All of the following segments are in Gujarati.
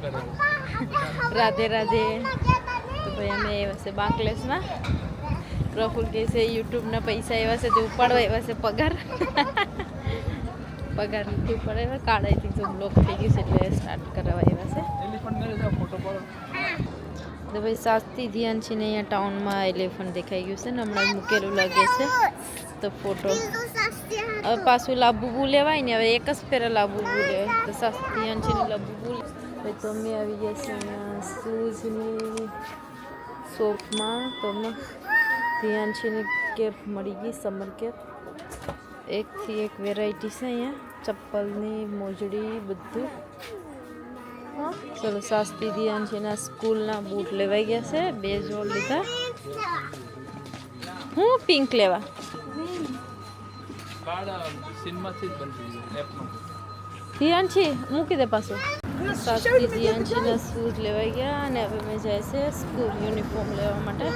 राधे राधे। तो भाई અમે આવ્યા છે બાંકલેસમાં. પ્રફુલ કહે છે યુટ્યુબના પૈસા આવ્યા છે તે ઉપાડવા આવ્યા છે પગાર. પગાર નથી ઉપાડ્યા, કાઢાઈથી જો બ્લોક થઈ ગયું છે એટલે સ્ટાર્ટ કરાવવા આવ્યા છે. તો ભાઈ સાસ્તી ધ્યાન છે ને અહીંયા ટાઉનમાં એલિફન્ટ દેખાઈ ગયું છે ને હમણાં મૂકેલું લાગે છે તો ફોટો હવે પાછું લાબુબુ લેવાય ને હવે એક જ ફેરે લાબુબુ લેવાય તો સાસ્તી ધ્યાન છે ને લાબુબુ. ભાઈ તો અમે આવી ગયા છે અહીંયા શૂઝની શોપમાં. તો અમે ધ્યાન છે ને કેપ મળી ગઈ, સમર કેપ. એકથી એક વેરાયટી છે અહીંયા, ચપ્પલની, મોજડી, બધું. હા ચલો સાસ્તી ધ્યાન છે એના સ્કૂલના બૂટ લેવાઈ ગયા છે. 2 જોડ લીધા. હું પિંક લેવા ધ્યાન છે મૂકી દે પાછું. સાસ્તી ધ્યાન છે એના શૂઝ લેવાઈ ગયા અને હવે મેં જાય છે સ્કૂલ યુનિફોર્મ લેવા માટે.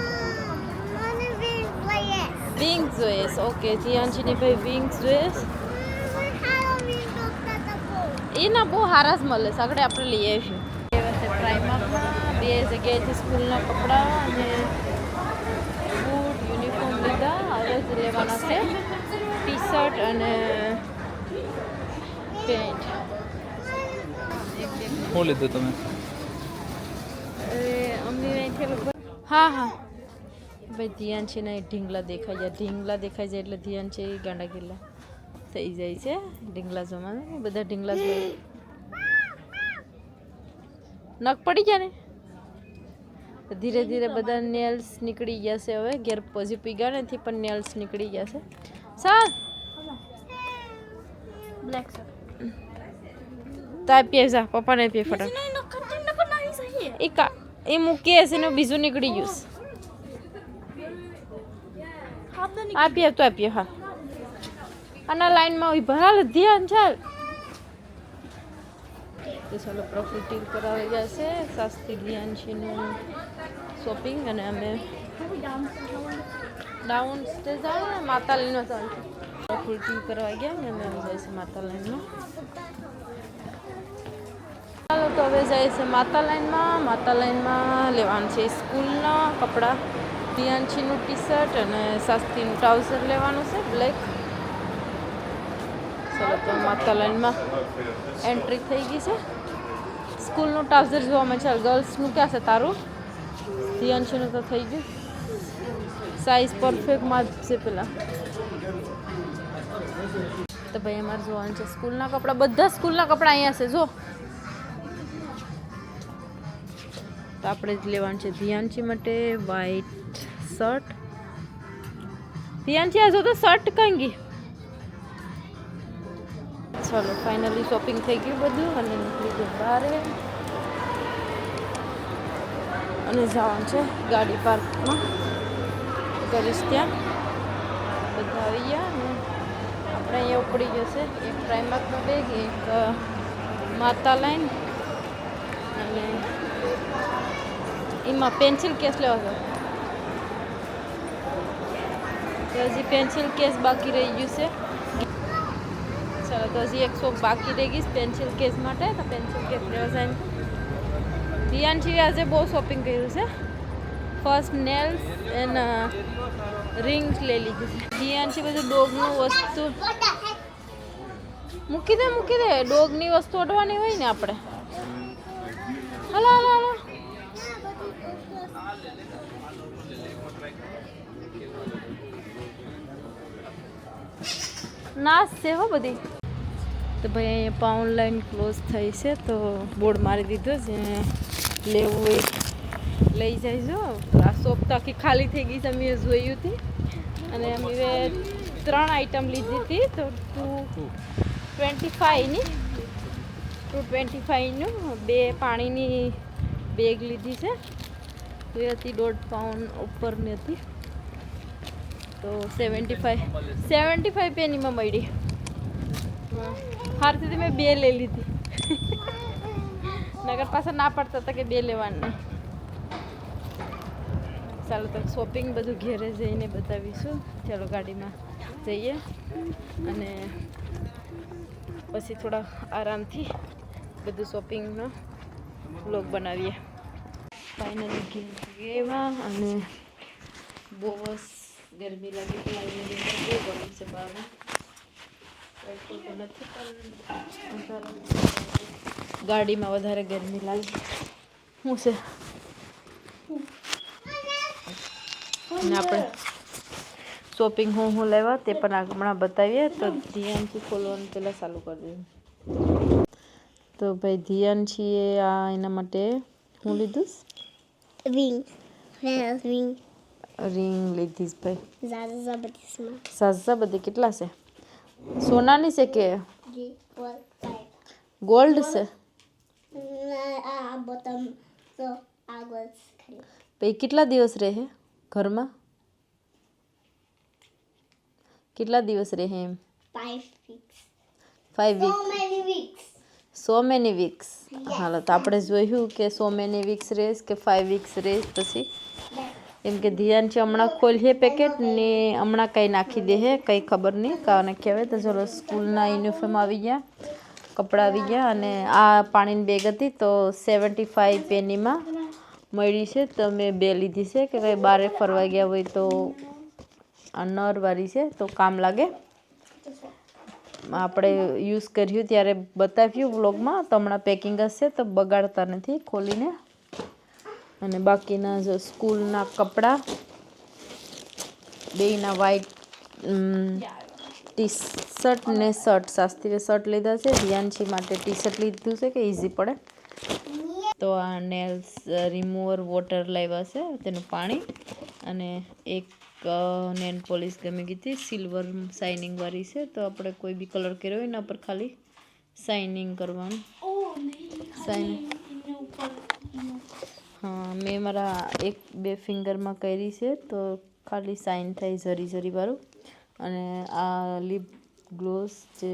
વિંગ્સ જોઈએ. ઓકે ધ્યાનજીની ભાઈ વિંગ્સ જોઈએ. એના બહુ સારા જ મળે છે, આગળ આપણે લઈ આવીશું. એવા છે પ્રાઇમરમાં 2 જગ્યાએથી સ્કૂલના કપડાં અને બૂટ યુનિફોર્મ લીધા. હવે જ લેવાના છે ટી શર્ટ અને પેન્ટ. શું લીધું તમે? અમને હા હા ભાઈ ધ્યાન છે ને ઢીંગલા દેખાઈ જાય. ઢીંગલા દેખાઈ જાય એટલે ધ્યાન છે એ ગાંડા ગીલા થઈ જાય છે. ઢીંગલા જમાને બધા ઢીંગલા જ નખ પડી જાય ને ધીરે ધીરે બધા નેલ્સ નીકળી ગયા છે. હવે ઘેર પછી પીગા નથી પણ નેલ્સ નીકળી ગયા છે. ચાલ બ્લેક સર તા પીએ જા પપ્પાને પીએ ફટાફટ. એ મૂકી હશે ને બીજું નીકળી ગયું. આપીએ તો આપીએ. હા આના લાઈનમાં ઉભા હાલ ધ્યાન ચાલ. તો ચાલો પ્રફુલ કરાવી ગયા છે સાસ્તી ધ્યાન છે શોપિંગ. અને અમે ડાઉન સ્ટેજ આવે ને માતા લાઈનનો ચાલુ પ્રફુલ કરવા ગયા ને અમે આવી જાય છે માતા લાઈનમાં. ચાલો તો હવે જાય છે માતા લાઈનમાં. માતા લાઈનમાં લેવાનું છે સ્કૂલના કપડાં. ધ્યાનચીનું ટી શર્ટ અને સાસ્તીનું ટ્રાઉઝર લેવાનું છે બ્લેક. ચાલો તો માતા લાઈનમાં એન્ટ્રી થઈ ગઈ છે. સ્કૂલનું ટ્રાઉઝર જોવામાં ચાલ. ગર્લ્સનું ક્યાં છે તારું? ધ્યાનચીનું તો થઈ ગયું. સાઇઝ પરફેક્ટમાં જ છે પેલા. તો ભાઈ અમારે જોવાનું છે સ્કૂલના કપડાં. બધા સ્કૂલના કપડાં અહીંયા છે જો. તો આપણે જ લેવાનું છે ધ્યાનચી માટે વ્હાઈટ શર્ટ. ધ્યાનથી આ જો તો શર્ટ કંગી. ચલો ફાઇનલી શોપિંગ થઈ ગયું બધું અને નીકળી ગયું બહાર અને જવાનું છે ગાડી પાર્કમાં કરીશ ત્યાં. બધા આવી ગયા અને આપણે અહીંયા ઉપડી જશે એક પ્રાઇમરનો બેગ, એક માતા લાઈન અને એમાં પેન્સિલ કેસ લેવા છે. હજી પેન્સિલ કેસ બાકી રહી ગયું છે. ચાલો તો હજી 100 બાકી રહી ગઈ પેન્સિલ કેસ માટે. તો પેન્સિલ કેસ લેવા જાય. ધ્યાનથી આજે બહુ શોપિંગ કર્યું છે. ફર્સ્ટ નેલ્સ એન્ડ રિંગ્સ લઈ લીધી છે. ધ્યાનથી બધું ડોગનું વસ્તુ મૂકી દે ડોગની વસ્તુ અડવાની હોય ને આપણે. હલો હલો હલો નાશ છે હો બધી. તો ભાઈ અહીંયા પણ ઓનલાઈન ક્લોઝ થઈ છે તો બોર્ડ મારી દીધો છે. લેવું હોય લઈ જઈજો. આ શોપ તો આખી ખાલી થઈ ગઈ છે. અમે જોયું હતી અને અમે 3 આઈટમ લીધી હતી. તો 225નું 2 પાણીની બેગ લીધી છે. તો એ હતી 1.5 પાઉન્ડ ઉપરની હતી. તો 75 પેનીમાં મળી. હારથી મેં 2 લઈ લીધી. નગર પાસે ના પડતા હતા કે 2 લેવાના. ચાલો તો શોપિંગ બધું ઘેરે જઈને બતાવીશું. ચાલો ગાડીમાં જઈએ અને પછી થોડા આરામથી બધું શોપિંગનો વ્લોગ બનાવીએ. ફાઇનલી ગેવા અને બહુ ગરમી લાગી તો બહુ ગરમ છે બહારમાં. ગાડીમાં વધારે ગરમી લાગે શું છે ને આપણે શોપિંગ હું લેવા તે પણ હમણાં બતાવીએ. તો ધ્યાનથી ખોલવાનું પહેલાં ચાલુ કરી દઈએ. તો ભાઈ ધ્યાન છીએ આ એના માટે હું લીધું રિંગ લીધીશ ભાઈ. સાજા બધી કેટલા છે? સોનાની છે કે ગોલ્ડ છે? ભાઈ કેટલા દિવસ રહે ઘરમાં? કેટલા દિવસ રહે એમ? 5 weeks. So many weeks. હાલો તો આપણે જોયું કે so many weeks રહેશ કે 5 weeks રહેશ. પછી એમ કે ધ્યાન છે હમણાં ખોલીએ પેકેટ ને હમણાં કંઈ નાખી દે હે કંઈ ખબર નહીં કાને કહેવાય. તો ચલો સ્કૂલના યુનિફોર્મ આવી ગયા, કપડાં આવી ગયા અને આ પાણીની બેગ હતી તો 75 પેનીમાં મળી છે. તો મેં 2 લીધી છે કે કંઈ બહાર ફરવા ગયા હોય તો આ નરવાળી છે તો કામ લાગે. આપણે યુઝ કર્યું ત્યારે બતાવ્યું વ્લોગમાં. તો હમણાં પેકિંગ હશે તો બગાડતા નથી ખોલીને. અને બાકીના જો સ્કૂલના કપડાં બેયના વ્હાઈટ ટી શર્ટ ને શર્ટ. શાસ્ત્રીએ શર્ટ લીધા છે. ધ્યાનથી માટે ટી શર્ટ લીધું છે કે ઇઝી પડે. તો આ નેલ્સ રિમૂવર વોટર લાવ્યા છે તેનું પાણી. અને એક નેલ પોલિશ ગમી ગઈ હતી સિલ્વર શાઇનિંગ વાળી છે. તો આપણે કોઈ બી કલર કર્યો હોય એના પર ખાલી શાઇનિંગ કરવાનું. હા મેં મારા 1-2 ફિંગરમાં કરી છે તો ખાલી શાઇન થાય જરી જરી વાળું. અને આ લિપ ગ્લોસ જે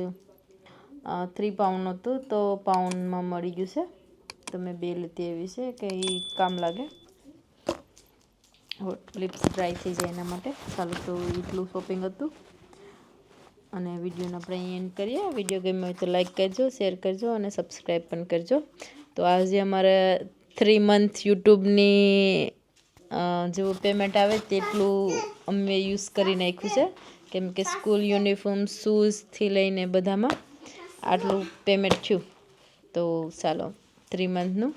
3 પાઉન્ડ હતું તો પાઉન્ડમાં મળી ગયું છે. તો મેં 2 લેતી એવી છે કે એ કામ લાગે. લિપ્સ ડ્રાય થઈ જાય એના માટે. ચાલો તો એટલું શોપિંગ હતું અને વિડીયોને આપણે અહીં એન્ડ કરીએ. વિડીયો ગમ્યો હોય તો લાઈક કરજો, શેર કરજો અને સબસ્ક્રાઈબ પણ કરજો. તો આજે અમારે 3 month યુટ્યુબની જેવું પેમેન્ટ આવે તેટલું અમે યુઝ કરી નાખ્યું છે. કેમ કે સ્કૂલ યુનિફોર્મ શૂઝથી લઈને બધામાં આટલું પેમેન્ટ થયું. તો ચાલો 3 monthનું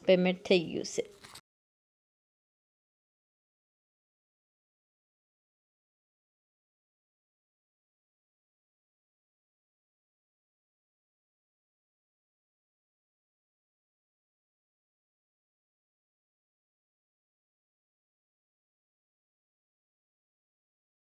પેમેન્ટ થઈ ગયું છે.